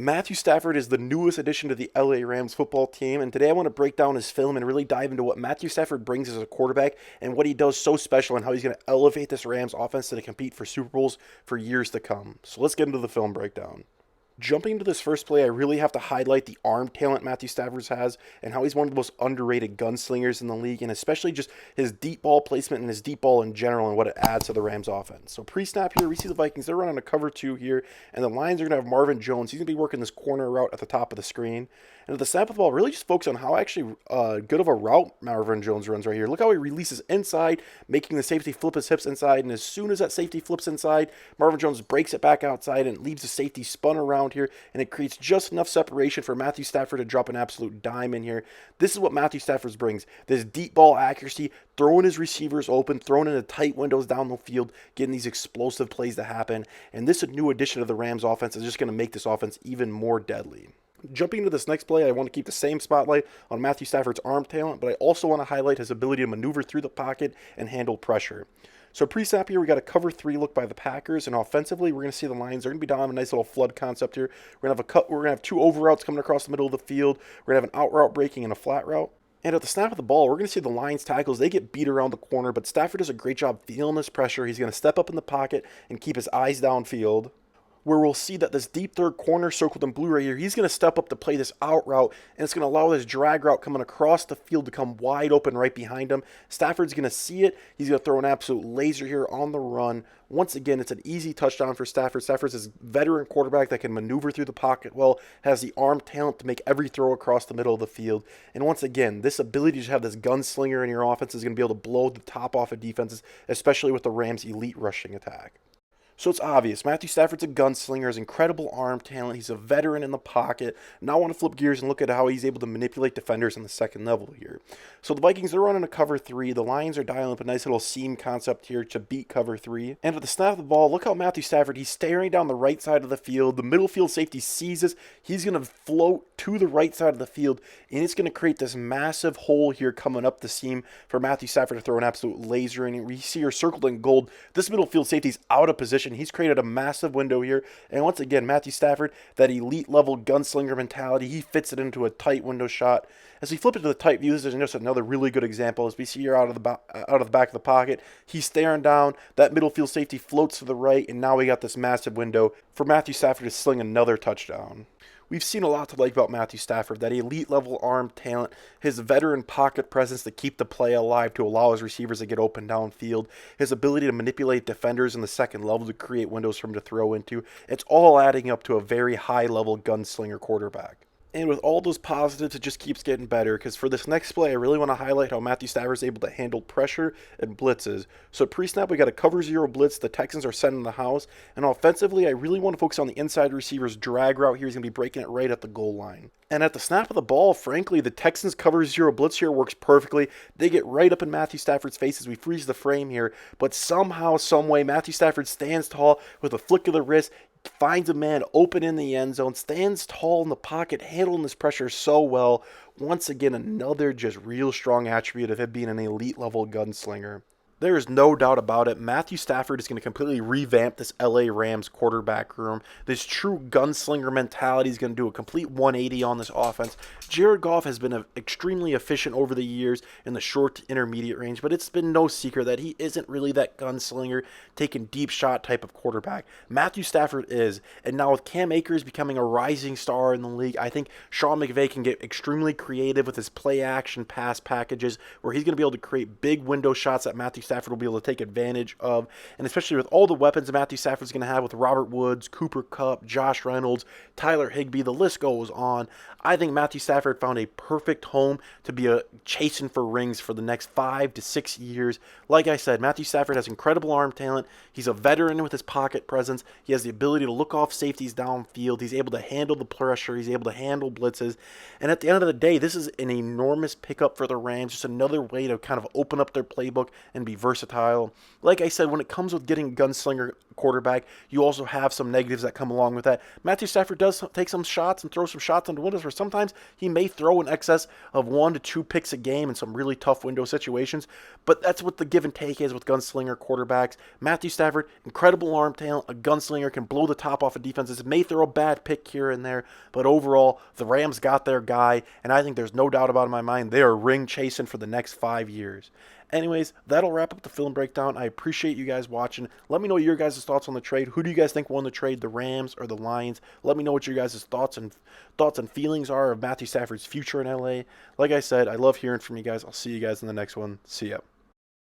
Matthew Stafford is the newest addition to the LA Rams football team, and today I want to break down his film and really dive into what Matthew Stafford brings as a quarterback and what he does so special and how he's going to elevate this Rams offense to compete for Super Bowls for years to come. So let's get into the film breakdown. Jumping into this first play, I really have to highlight the arm talent Matthew Stafford has and how he's one of the most underrated gunslingers in the league, and especially just his deep ball placement and his deep ball in general and what it adds to the Rams offense. So pre-snap here, we see the Vikings, they're running a cover two here, and the Lions are going to have Marvin Jones. He's going to be working this corner route at the top of the screen. And at the snap of the ball, really just focus on how actually good of a route Marvin Jones runs right here. Look how he releases inside, making the safety flip his hips inside, and as soon as that safety flips inside, Marvin Jones breaks it back outside and leaves the safety spun around here, and it creates just enough separation for Matthew Stafford to drop an absolute dime in here. This is what Matthew Stafford brings. This deep ball accuracy, throwing his receivers open, throwing into tight windows down the field, getting these explosive plays to happen. And this new addition to the Rams offense is just going to make this offense even more deadly. Jumping into this next play, I want to keep the same spotlight on Matthew Stafford's arm talent, but I also want to highlight his ability to maneuver through the pocket and handle pressure. So pre-snap here, we got a cover three look by the Packers, and offensively, we're going to see the Lions. They're going to be down a nice little flood concept here. We're going to have two over routes coming across the middle of the field. We're going to have an out route breaking and a flat route. And at the snap of the ball, we're going to see the Lions tackles. They get beat around the corner, but Stafford does a great job feeling this pressure. He's going to step up in the pocket and keep his eyes downfield, where we'll see that this deep third corner circled in blue right here, he's going to step up to play this out route, and it's going to allow this drag route coming across the field to come wide open right behind him. Stafford's going to see it. He's going to throw an absolute laser here on the run. Once again, it's an easy touchdown for Stafford. Stafford's this veteran quarterback that can maneuver through the pocket well, has the arm talent to make every throw across the middle of the field. And once again, this ability to have this gunslinger in your offense is going to be able to blow the top off of defenses, especially with the Rams' elite rushing attack. So it's obvious, Matthew Stafford's a gunslinger, has incredible arm talent, he's a veteran in the pocket. Now I want to flip gears and look at how he's able to manipulate defenders on the second level here. So the Vikings are running a cover three, the Lions are dialing up a nice little seam concept here to beat cover three. And at the snap of the ball, look how Matthew Stafford, he's staring down the right side of the field, the middle field safety sees this, he's going to float to the right side of the field, and it's going to create this massive hole here coming up the seam for Matthew Stafford to throw an absolute laser in. We see her circled in gold, this middle field safety's out of position. He's created a massive window here. And once again, Matthew Stafford, that elite level gunslinger mentality, he fits it into a tight window shot. As we flip it to the tight view, this is just another really good example. As we see here out of the back of the pocket, he's staring down. That middle field safety floats to the right, and now we got this massive window for Matthew Stafford to sling another touchdown. We've seen a lot to like about Matthew Stafford, that elite level arm talent, his veteran pocket presence to keep the play alive, to allow his receivers to get open downfield, his ability to manipulate defenders in the second level to create windows for him to throw into. It's all adding up to a very high level gunslinger quarterback. And with all those positives, it just keeps getting better, because for this next play, I really want to highlight how Matthew Stafford is able to handle pressure and blitzes. So pre-snap, we got a cover zero blitz. The Texans are sending the house. And offensively, I really want to focus on the inside receiver's drag route here. He's going to be breaking it right at the goal line. And at the snap of the ball, frankly, the Texans cover zero blitz here works perfectly. They get right up in Matthew Stafford's face as we freeze the frame here. But somehow, someway, Matthew Stafford stands tall with a flick of the wrist, finds a man open in the end zone, stands tall in the pocket, handling this pressure so well. Once again, another just real strong attribute of him being an elite level gunslinger. There is no doubt about it. Matthew Stafford is going to completely revamp this LA Rams quarterback room. This true gunslinger mentality is going to do a complete 180 on this offense. Jared Goff has been extremely efficient over the years in the short to intermediate range, but it's been no secret that he isn't really that gunslinger, taking deep shot type of quarterback. Matthew Stafford is, and now with Cam Akers becoming a rising star in the league, I think Sean McVay can get extremely creative with his play action pass packages, where he's going to be able to create big window shots that Matthew Stafford will be able to take advantage of, and especially with all the weapons that Matthew Stafford's going to have with Robert Woods, Cooper Kupp, Josh Reynolds, Tyler Higbee, the list goes on. I think Matthew Stafford found a perfect home to be chasing for rings for the next 5 to 6 years. Like I said, Matthew Stafford has incredible arm talent. He's a veteran with his pocket presence. He has the ability to look off safeties downfield. He's able to handle the pressure. He's able to handle blitzes. And at the end of the day, this is an enormous pickup for the Rams. Just another way to kind of open up their playbook and be versatile. Like I said, when it comes with getting gunslinger quarterback, you also have some negatives that come along with that. Matthew Stafford does take some shots and throw some shots into windows where sometimes he may throw in excess of 1 to 2 picks a game in some really tough window situations, but that's what the give and take is with gunslinger quarterbacks. Matthew Stafford, incredible arm talent, a gunslinger, can blow the top off of defenses, may throw a bad pick here and there, but overall, the Rams got their guy, and I think there's no doubt about it in my mind, they are ring chasing for the next 5 years. Anyways, that'll wrap up the film breakdown. I appreciate you guys watching. Let me know your guys' thoughts on the trade. Who do you guys think won the trade, the Rams or the Lions? Let me know what your guys' thoughts and feelings are of Matthew Stafford's future in LA. Like I said, I love hearing from you guys. I'll see you guys in the next one. See ya.